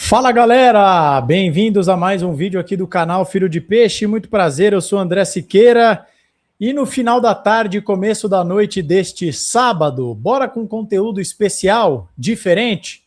Fala galera, bem-vindos a mais um vídeo aqui do canal Filho de Peixe, muito prazer, eu sou André Siqueira e no final da tarde, começo da noite deste sábado, bora com conteúdo especial, diferente.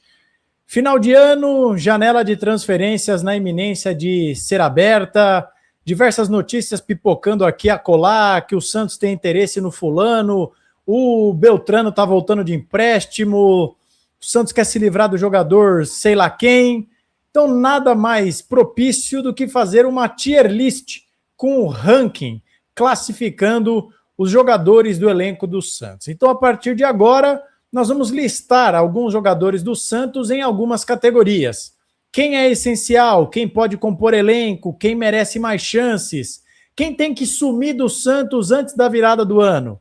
Final de ano, janela de transferências na iminência de ser aberta, diversas notícias pipocando aqui a colar, que o Santos tem interesse no fulano, o Beltrano tá voltando de empréstimo, o Santos quer se livrar do jogador sei lá quem. Então, nada mais propício do que fazer uma tier list com o ranking, classificando os jogadores do elenco do Santos. Então, a partir de agora, nós vamos listar alguns jogadores do Santos em algumas categorias. Quem é essencial, quem pode compor elenco, quem merece mais chances, quem tem que sumir do Santos antes da virada do ano.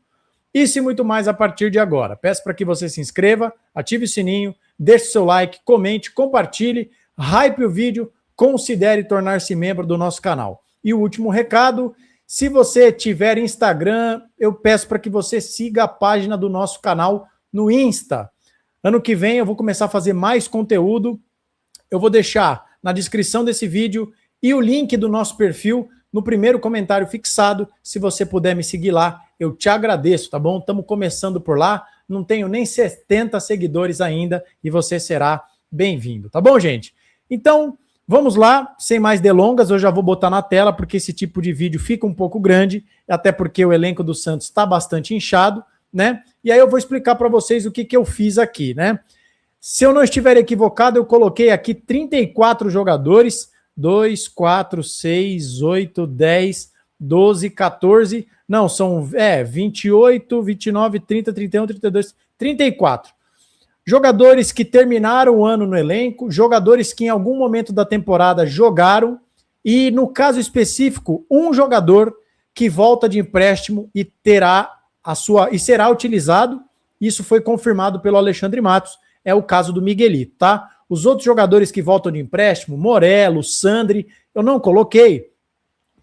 Isso e muito mais a partir de agora. Peço para que você se inscreva, ative o sininho, deixe seu like, comente, compartilhe, hype o vídeo, considere tornar-se membro do nosso canal. E o último recado, se você tiver Instagram, eu peço para que você siga a página do nosso canal no Insta. Ano que vem eu vou começar a fazer mais conteúdo, eu vou deixar na descrição desse vídeo e o link do nosso perfil no primeiro comentário fixado. Se você puder me seguir lá, eu te agradeço, tá bom? Estamos começando por lá, não tenho nem 70 seguidores ainda e você será bem-vindo, tá bom, gente? Então, vamos lá, sem mais delongas, eu já vou botar na tela porque esse tipo de vídeo fica um pouco grande, até porque o elenco do Santos está bastante inchado, né? E aí eu vou explicar para vocês o que eu fiz aqui, né? Se eu não estiver equivocado, eu coloquei aqui 34 jogadores, 2, 4, 6, 8, 10, 12, 14, não, são 28, 29, 30, 31, 32, 34. Jogadores que terminaram o ano no elenco, jogadores que em algum momento da temporada jogaram e, no caso específico, um jogador que volta de empréstimo e será utilizado. Isso foi confirmado pelo Alexandre Matos, é o caso do Miguelito, tá? Os outros jogadores que voltam de empréstimo, Morello, Sandri, eu não coloquei,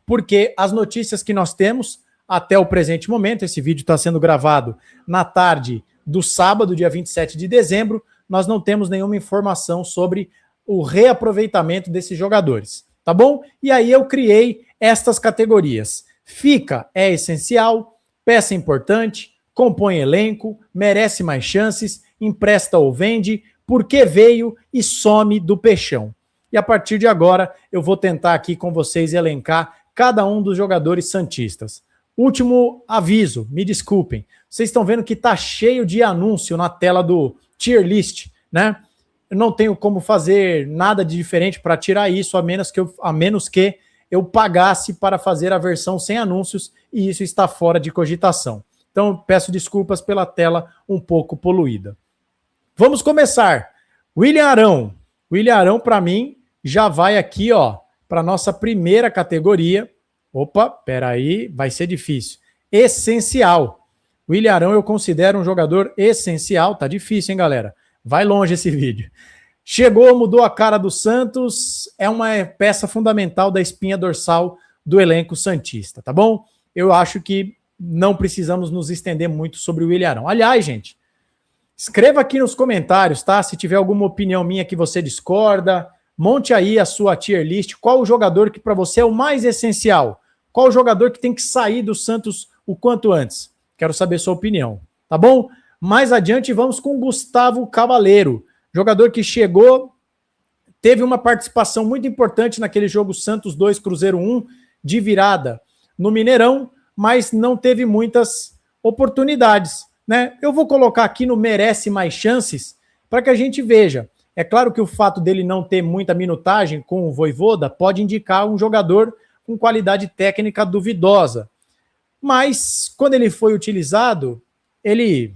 porque as notícias que nós temos até o presente momento, esse vídeo está sendo gravado na tarde do sábado, dia 27 de dezembro, nós não temos nenhuma informação sobre o reaproveitamento desses jogadores, tá bom? E aí eu criei estas categorias. Fica, é essencial, peça importante, compõe elenco, merece mais chances, empresta ou vende, porque veio e some do peixão. E a partir de agora eu vou tentar aqui com vocês elencar cada um dos jogadores santistas. Último aviso, me desculpem, vocês estão vendo que está cheio de anúncio na tela do tier list, né? Eu não tenho como fazer nada de diferente para tirar isso, a menos que eu pagasse para fazer a versão sem anúncios, e isso está fora de cogitação. Então peço desculpas pela tela um pouco poluída. Vamos começar. William Arão. William Arão, para mim, já vai aqui, ó, para nossa primeira categoria. Opa, peraí, vai ser difícil. Essencial. William Arão eu considero um jogador essencial. Tá difícil, hein, galera? Vai longe esse vídeo. Chegou, mudou a cara do Santos. É uma peça fundamental da espinha dorsal do elenco santista, tá bom? Eu acho que não precisamos nos estender muito sobre o William Arão. Aliás, gente, escreva aqui nos comentários, tá? Se tiver alguma opinião minha que você discorda, monte aí a sua tier list. Qual o jogador que para você é o mais essencial? Qual o jogador que tem que sair do Santos o quanto antes? Quero saber sua opinião, tá bom? Mais adiante vamos com Gustavo Cavaleiro, jogador que chegou, teve uma participação muito importante naquele jogo Santos 2, Cruzeiro 1, de virada no Mineirão, mas não teve muitas oportunidades, né? Eu vou colocar aqui no merece mais chances para que a gente veja. É claro que o fato dele não ter muita minutagem com o Vojvoda pode indicar um jogador com qualidade técnica duvidosa. Mas, quando ele foi utilizado, ele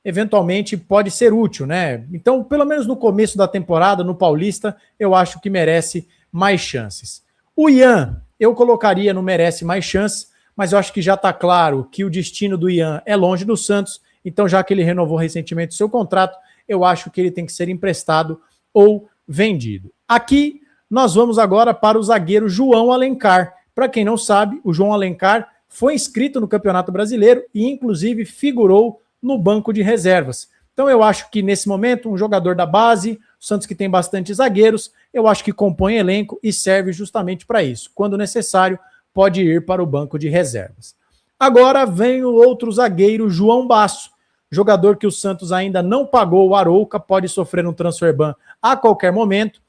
eventualmente pode ser útil, né? Então, pelo menos no começo da temporada, no Paulista, eu acho que merece mais chances. O Ian, eu colocaria no merece mais chances, mas eu acho que já está claro que o destino do Ian é longe do Santos, então já que ele renovou recentemente o seu contrato, eu acho que ele tem que ser emprestado ou vendido. Aqui nós vamos agora para o zagueiro João Alencar. Para quem não sabe, o João Alencar foi inscrito no Campeonato Brasileiro e inclusive figurou no banco de reservas. Então eu acho que nesse momento um jogador da base, O Santos que tem bastante zagueiros, eu acho que compõe elenco e serve justamente para isso. Quando necessário, pode ir para o banco de reservas. Agora vem o outro zagueiro, João Basso, jogador que o Santos ainda não pagou o Arouca, pode sofrer um transfer ban a qualquer momento.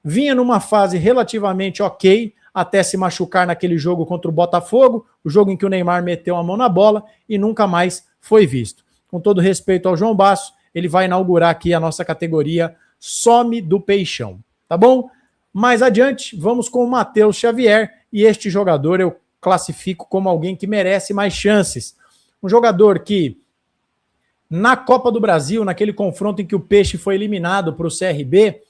Vinha numa fase relativamente ok, até se machucar naquele jogo contra o Botafogo, o jogo em que o Neymar meteu a mão na bola e nunca mais foi visto. Com todo respeito ao João Basso, ele vai inaugurar aqui a nossa categoria Some do Peixão, tá bom? Mais adiante, vamos com o Matheus Xavier, e este jogador eu classifico como alguém que merece mais chances. Um jogador que, na Copa do Brasil, naquele confronto em que o Peixe foi eliminado para o CRB,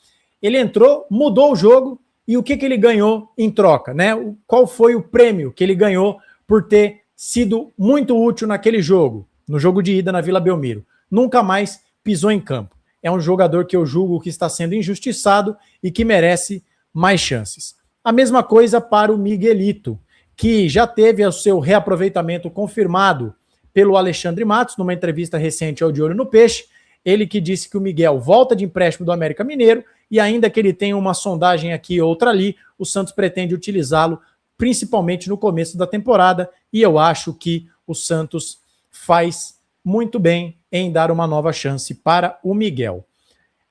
ele entrou, mudou o jogo, e o que ele ganhou em troca, né? Qual foi o prêmio que ele ganhou por ter sido muito útil naquele jogo, no jogo de ida na Vila Belmiro? Nunca mais pisou em campo. É um jogador que eu julgo que está sendo injustiçado e que merece mais chances. A mesma coisa para o Miguelito, que já teve o seu reaproveitamento confirmado pelo Alexandre Matos, numa entrevista recente ao De Olho no Peixe. Ele que disse que o Miguel volta de empréstimo do América Mineiro e ainda que ele tenha uma sondagem aqui e outra ali, o Santos pretende utilizá-lo principalmente no começo da temporada, e eu acho que o Santos faz muito bem em dar uma nova chance para o Miguel.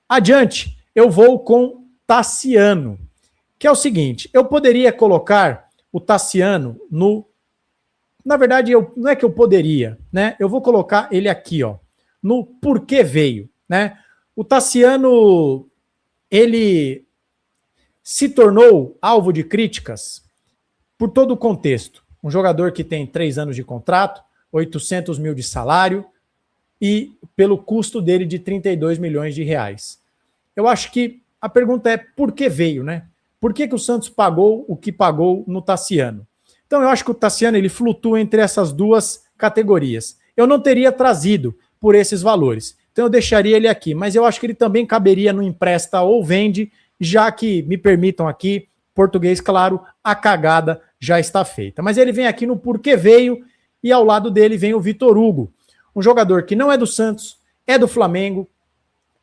Adiante, eu vou com Tassiano, que é o seguinte, eu poderia colocar o Tassiano no... Na verdade, não é que eu poderia, né? Eu vou colocar ele aqui, ó, no porquê veio, né? O Tassiano, ele se tornou alvo de críticas por todo o contexto. Um jogador que tem 3 anos de contrato, 800 mil de salário e pelo custo dele de 32 milhões de reais. Eu acho que a pergunta é por que veio, né? Por que o Santos pagou o que pagou no Tassiano? Então eu acho que o Tassiano ele flutua entre essas duas categorias. Eu não teria trazido por esses valores. Então eu deixaria ele aqui, mas eu acho que ele também caberia no empresta ou vende, já que, me permitam aqui, português claro, a cagada já está feita. Mas ele vem aqui no porquê veio e ao lado dele vem o Vitor Hugo, um jogador que não é do Santos, é do Flamengo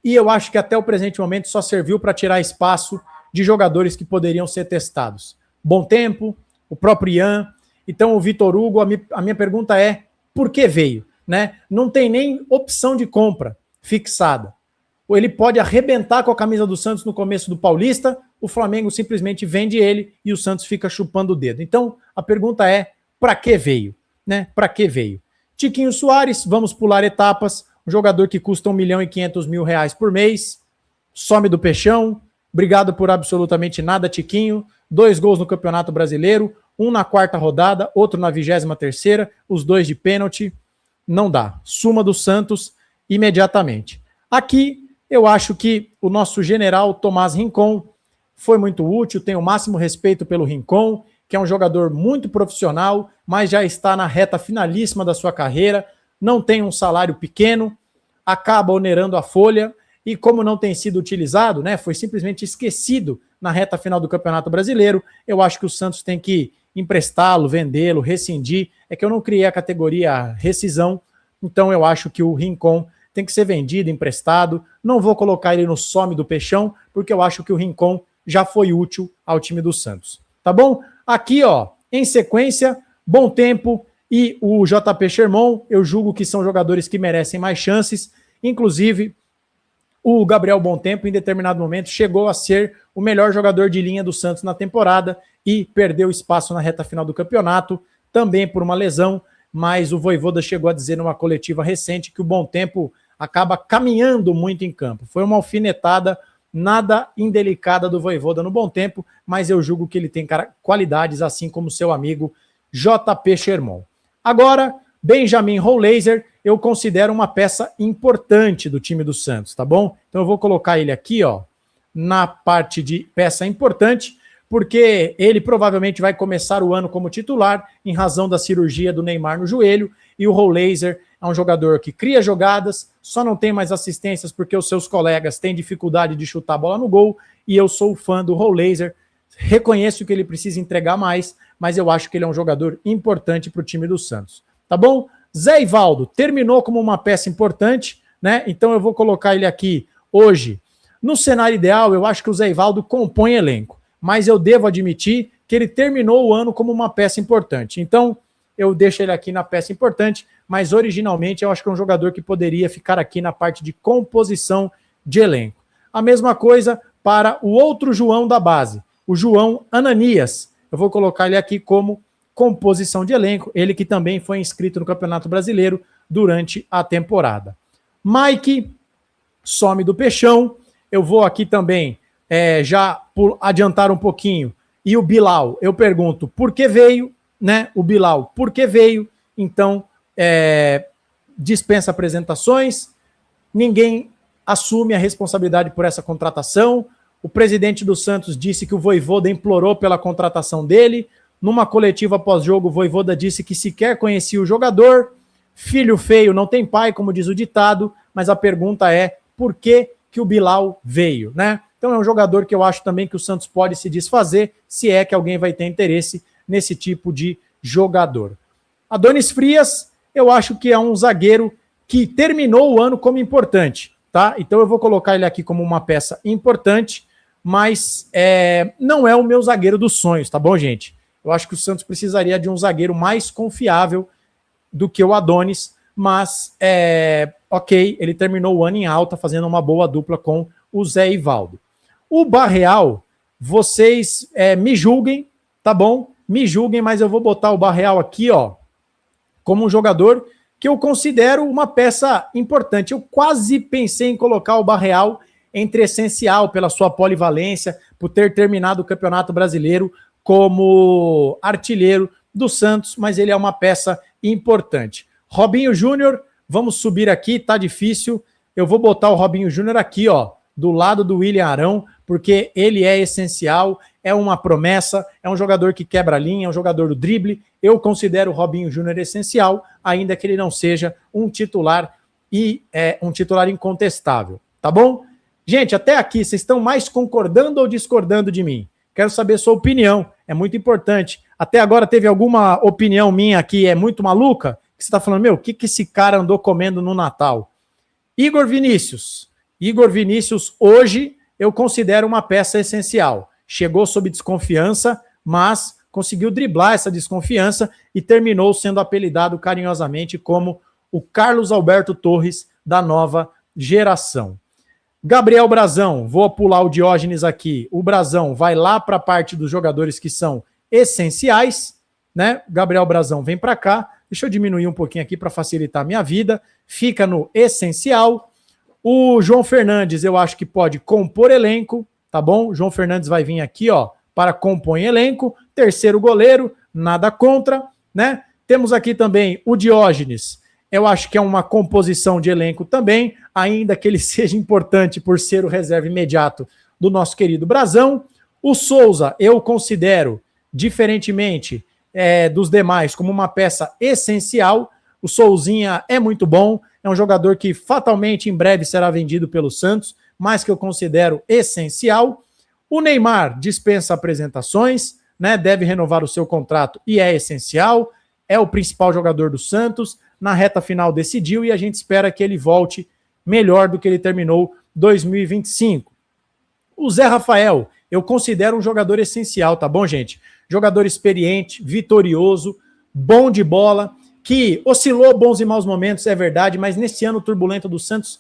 e eu acho que até o presente momento só serviu para tirar espaço de jogadores que poderiam ser testados. Bom Tempo, o próprio Ian. Então o Vitor Hugo, a minha pergunta é, por que veio? Né? Não tem nem opção de compra fixada. Ou ele pode arrebentar com a camisa do Santos no começo do Paulista, o Flamengo simplesmente vende ele e o Santos fica chupando o dedo. Então, a pergunta é, para que veio? Né? Para que veio? Tiquinho Soares, vamos pular etapas, um jogador que custa R$1.500.000 por mês, some do Peixão, obrigado por absolutamente nada, Tiquinho, 2 gols no Campeonato Brasileiro, um na 4ª rodada, outro na 23ª, os 2 de pênalti, não dá. Suma do Santos imediatamente. Aqui, eu acho que o nosso general Tomás Rincon foi muito útil, tenho o máximo respeito pelo Rincon, que é um jogador muito profissional, mas já está na reta finalíssima da sua carreira, não tem um salário pequeno, acaba onerando a folha, e como não tem sido utilizado, né, foi simplesmente esquecido na reta final do Campeonato Brasileiro, eu acho que o Santos tem que emprestá-lo, vendê-lo, rescindir, é que eu não criei a categoria rescisão, então eu acho que o Rincon tem que ser vendido, emprestado, não vou colocar ele no some do Peixão, porque eu acho que o Rincon já foi útil ao time do Santos, tá bom? Aqui, ó, em sequência, Bom Tempo e o JP Sherman, eu julgo que são jogadores que merecem mais chances, inclusive o Gabriel Bom Tempo, em determinado momento, chegou a ser o melhor jogador de linha do Santos na temporada e perdeu espaço na reta final do campeonato, também por uma lesão, mas o Vojvoda chegou a dizer numa coletiva recente que o Bom Tempo acaba caminhando muito em campo. Foi uma alfinetada nada indelicada do Vojvoda no Bom Tempo, mas eu julgo que ele tem qualidades, assim como seu amigo JP Sherman. Agora, Benjamin Rollaser, eu considero uma peça importante do time do Santos, tá bom? Então eu vou colocar ele aqui, ó, na parte de peça importante, porque ele provavelmente vai começar o ano como titular em razão da cirurgia do Neymar no joelho, e o Rollaser é um jogador que cria jogadas, só não tem mais assistências porque os seus colegas têm dificuldade de chutar a bola no gol, e eu sou fã do Rollaser, reconheço que ele precisa entregar mais, mas eu acho que ele é um jogador importante para o time do Santos, tá bom? Zé Ivaldo terminou como uma peça importante, né? Então eu vou colocar ele aqui hoje No cenário ideal, eu acho que o Zé Ivaldo compõe elenco, mas eu devo admitir que ele terminou o ano como uma peça importante. Então, eu deixo ele aqui na peça importante, mas originalmente eu acho que é um jogador que poderia ficar aqui na parte de composição de elenco. A mesma coisa para o outro João da base, o João Ananias. Eu vou colocar ele aqui como composição de elenco, ele que também foi inscrito no Campeonato Brasileiro durante a temporada. Mike some do Peixão. Eu vou aqui também já adiantar um pouquinho. E o Bilal, eu pergunto por que veio, né? O Bilal, por que veio? Então, dispensa apresentações, ninguém assume a responsabilidade por essa contratação. O presidente do Santos disse que o Vojvoda implorou pela contratação dele. Numa coletiva pós-jogo, o Vojvoda disse que sequer conhecia o jogador. Filho feio não tem pai, como diz o ditado, mas a pergunta é por que o Bilal veio, né? Então é um jogador que eu acho também que o Santos pode se desfazer, se é que alguém vai ter interesse nesse tipo de jogador. Adonis Frias, eu acho que é um zagueiro que terminou o ano como importante, tá? Então eu vou colocar ele aqui como uma peça importante, mas não é o meu zagueiro dos sonhos, tá bom, gente? Eu acho que o Santos precisaria de um zagueiro mais confiável do que o Adonis, mas ok, ele terminou o ano em alta, fazendo uma boa dupla com o Zé Ivaldo. O Barreal, vocês me julguem, tá bom? Me julguem, mas eu vou botar o Barreal aqui, ó, como um jogador que eu considero uma peça importante. Eu quase pensei em colocar o Barreal entre essencial pela sua polivalência, por ter terminado o Campeonato Brasileiro como artilheiro do Santos, mas ele é uma peça importante. Robinho Júnior, vamos subir aqui, tá difícil. Eu vou botar o Robinho Júnior aqui, ó, do lado do William Arão, porque ele é essencial, é uma promessa, é um jogador que quebra a linha, é um jogador do drible. Eu considero o Robinho Júnior essencial, ainda que ele não seja um titular e um titular incontestável, tá bom? Gente, até aqui, vocês estão mais concordando ou discordando de mim? Quero saber sua opinião, é muito importante. Até agora teve alguma opinião minha aqui muito maluca? Que você está falando, meu, o que esse cara andou comendo no Natal? Igor Vinícius hoje eu considero uma peça essencial. Chegou sob desconfiança, mas conseguiu driblar essa desconfiança e terminou sendo apelidado carinhosamente como o Carlos Alberto Torres da nova geração. Gabriel Brazão, vou pular o Diógenes aqui. O Brazão vai lá para a parte dos jogadores que são essenciais, né? Gabriel Brazão vem para cá. Deixa eu diminuir um pouquinho aqui para facilitar a minha vida. Fica no essencial. O João Fernandes, eu acho que pode compor elenco, tá bom? O João Fernandes vai vir aqui, ó, para compor elenco. Terceiro goleiro, nada contra, né? Temos aqui também o Diógenes. Eu acho que é uma composição de elenco também, ainda que ele seja importante por ser o reserva imediato do nosso querido Brazão. O Souza, eu considero, diferentemente dos demais, como uma peça essencial. O Souzinha é muito bom, é um jogador que fatalmente em breve será vendido pelo Santos, mas que eu considero essencial. O Neymar dispensa apresentações, né? Deve renovar o seu contrato e é essencial, é o principal jogador do Santos. Na reta final decidiu e a gente espera que ele volte melhor do que ele terminou 2025. O Zé Rafael, eu considero um jogador essencial, tá bom, gente? Jogador experiente, vitorioso, bom de bola, que oscilou bons e maus momentos, é verdade, mas nesse ano turbulento do Santos,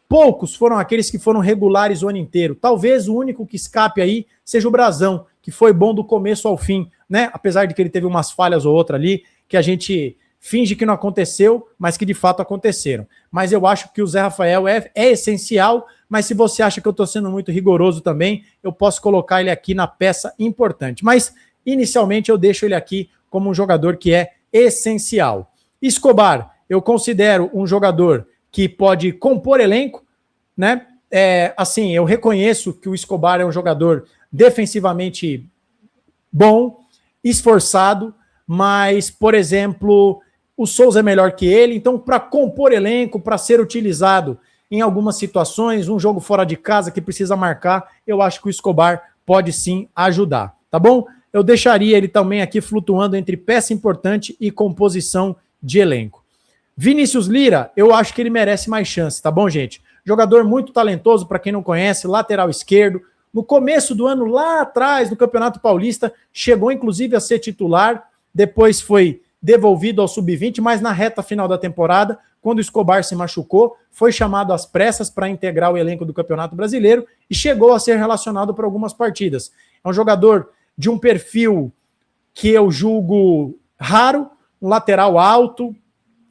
poucos foram aqueles que foram regulares o ano inteiro. Talvez o único que escape aí seja o Brazão, que foi bom do começo ao fim, né? Apesar de que ele teve umas falhas ou outra ali, que a gente finge que não aconteceu, mas que de fato aconteceram. Mas eu acho que o Zé Rafael é essencial, mas se você acha que eu estou sendo muito rigoroso também, eu posso colocar ele aqui na peça importante. Mas, inicialmente, eu deixo ele aqui como um jogador que é essencial. Escobar, eu considero um jogador que pode compor elenco, né? Assim, eu reconheço que o Escobar é um jogador defensivamente bom, esforçado, mas, por exemplo, o Souza é melhor que ele, então para compor elenco, para ser utilizado em algumas situações, um jogo fora de casa que precisa marcar, eu acho que o Escobar pode sim ajudar, tá bom? Eu deixaria ele também aqui flutuando entre peça importante e composição de elenco. Vinícius Lira, eu acho que ele merece mais chance, tá bom, gente? jogador muito talentoso, para quem não conhece, lateral esquerdo. No começo do ano, lá atrás, no Campeonato Paulista, chegou inclusive a ser titular, depois foi devolvido ao sub-20, mas na reta final da temporada, quando o Escobar se machucou, foi chamado às pressas para integrar o elenco do Campeonato Brasileiro e chegou a ser relacionado por algumas partidas. É um jogador de um perfil que eu julgo raro, um lateral alto,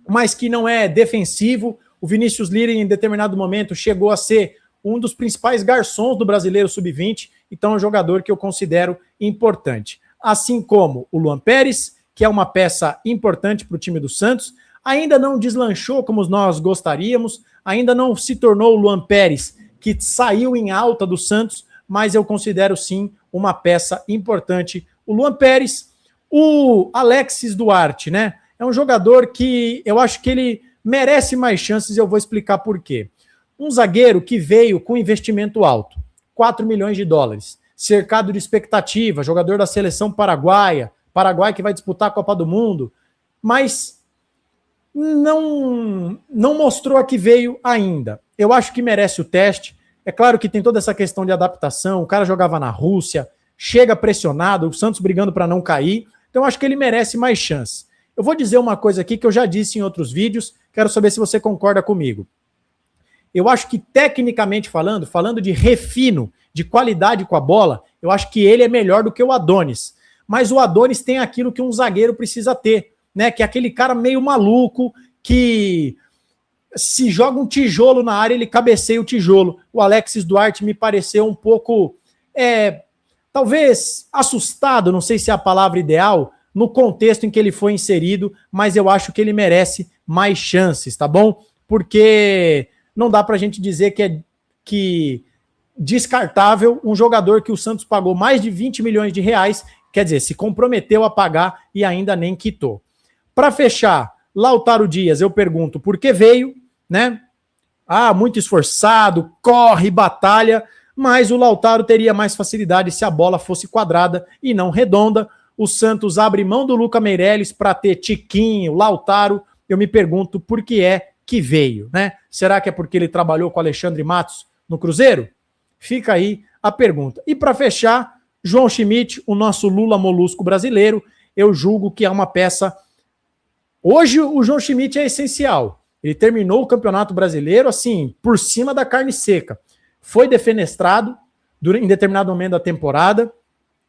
mas que não é defensivo. O Vinícius Lira, em determinado momento, chegou a ser um dos principais garçons do Brasileiro Sub-20, então é um jogador que eu considero importante. Assim como o Luan Pérez, que é uma peça importante para o time do Santos, ainda não deslanchou como nós gostaríamos, ainda não se tornou o Luan Pérez, que saiu em alta do Santos, mas eu considero sim uma peça importante. O Luan Pérez, o Alexis Duarte, né? É um jogador que eu acho que ele merece mais chances e eu vou explicar por quê. Um zagueiro que veio com investimento alto, 4 milhões de dólares, cercado de expectativa, jogador da seleção paraguaia, Paraguai que vai disputar a Copa do Mundo, mas não mostrou a que veio ainda. Eu acho que merece o teste. É claro que tem toda essa questão de adaptação, o cara jogava na Rússia, chega pressionado, o Santos brigando para não cair, então eu acho que ele merece mais chance. Eu vou dizer uma coisa aqui que eu já disse em outros vídeos, quero saber se você concorda comigo. Eu acho que, tecnicamente falando de refino, de qualidade com a bola, eu acho que ele é melhor do que o Adonis. Mas o Adonis tem aquilo que um zagueiro precisa ter, né? Que é aquele cara meio maluco, que se joga um tijolo na área, ele cabeceia o tijolo. O Alexis Duarte me pareceu um pouco, talvez assustado, não sei se é a palavra ideal, no contexto em que ele foi inserido, mas eu acho que ele merece mais chances, tá bom? Porque não dá pra gente dizer que descartável um jogador que o Santos pagou mais de 20 milhões de reais, quer dizer, se comprometeu a pagar e ainda nem quitou. Para fechar, Lautaro Dias, eu pergunto por que veio, né? Muito esforçado, corre, batalha, mas o Lautaro teria mais facilidade se a bola fosse quadrada e não redonda. O Santos abre mão do Luca Meireles para ter Tiquinho, Lautaro. Eu me pergunto por que é que veio, né? Será que é porque ele trabalhou com Alexandre Matos no Cruzeiro? Fica aí a pergunta. E para fechar, João Schmidt, o nosso Lula Molusco brasileiro, eu julgo que é uma peça... Hoje o João Schmidt é essencial. Ele terminou o Campeonato Brasileiro, assim, por cima da carne seca. Foi defenestrado em determinado momento da temporada,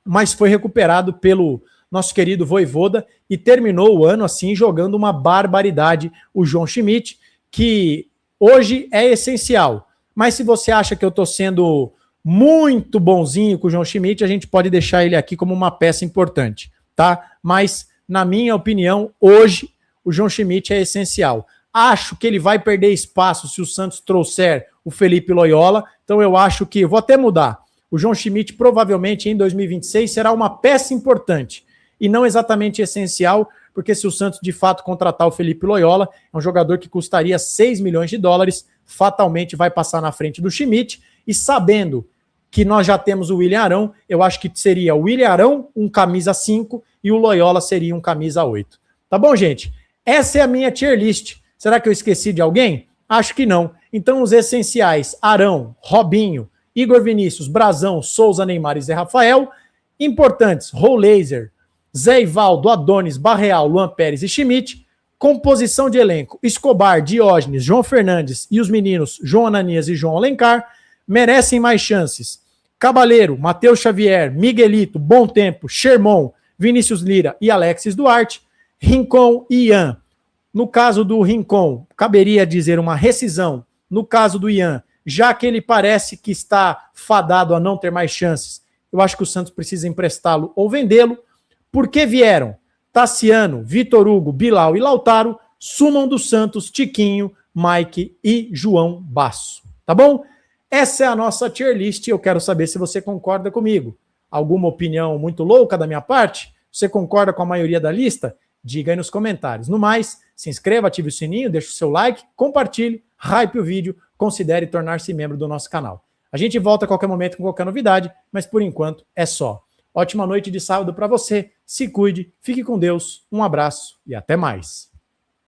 mas foi recuperado pelo nosso querido Vojvoda e terminou o ano assim jogando uma barbaridade o João Schmidt, que hoje é essencial. Mas se você acha que eu estou sendo muito bonzinho com o João Schmidt, a gente pode deixar ele aqui como uma peça importante, tá? Mas, na minha opinião, hoje o João Schmidt é essencial. Acho que ele vai perder espaço se o Santos trouxer o Felipe Loyola, então eu acho que, vou até mudar, o João Schmidt provavelmente em 2026 será uma peça importante e não exatamente essencial, porque se o Santos de fato contratar o Felipe Loyola, é um jogador que custaria 6 milhões de dólares, fatalmente vai passar na frente do Schmidt, e sabendo que nós já temos o William Arão, eu acho que seria o William Arão, um camisa 5, e o Loyola seria um camisa 8. Tá bom, gente? Essa é a minha tier list. Será que eu esqueci de alguém? Acho que não. Então os essenciais, Arão, Robinho, Igor Vinícius, Brazão, Souza, Neymar e Zé Rafael. Importantes, Rollaser, Zé Ivaldo, Adonis, Barreal, Luan Pérez e Schmidt. Composição de elenco, Escobar, Diógenes, João Fernandes e os meninos João Ananias e João Alencar. Merecem mais chances. Cabaleiro, Matheus Xavier, Miguelito, Bom Tempo, Sherman, Vinícius Lira e Alexis Duarte. Rincon e Ian. No caso do Rincon, caberia dizer uma rescisão. No caso do Ian, já que ele parece que está fadado a não ter mais chances, eu acho que o Santos precisa emprestá-lo ou vendê-lo. Por que vieram? Tassiano, Vitor Hugo, Bilal e Lautaro sumam do Santos Tiquinho, Mike e João Basso. Tá bom? Essa é a nossa tier list e eu quero saber se você concorda comigo. Alguma opinião muito louca da minha parte? Você concorda com a maioria da lista? Diga aí nos comentários. No mais, se inscreva, ative o sininho, deixe o seu like, compartilhe, hype o vídeo, considere tornar-se membro do nosso canal. A gente volta a qualquer momento com qualquer novidade, mas por enquanto é só. Ótima noite de sábado para você, se cuide, fique com Deus, um abraço e até mais.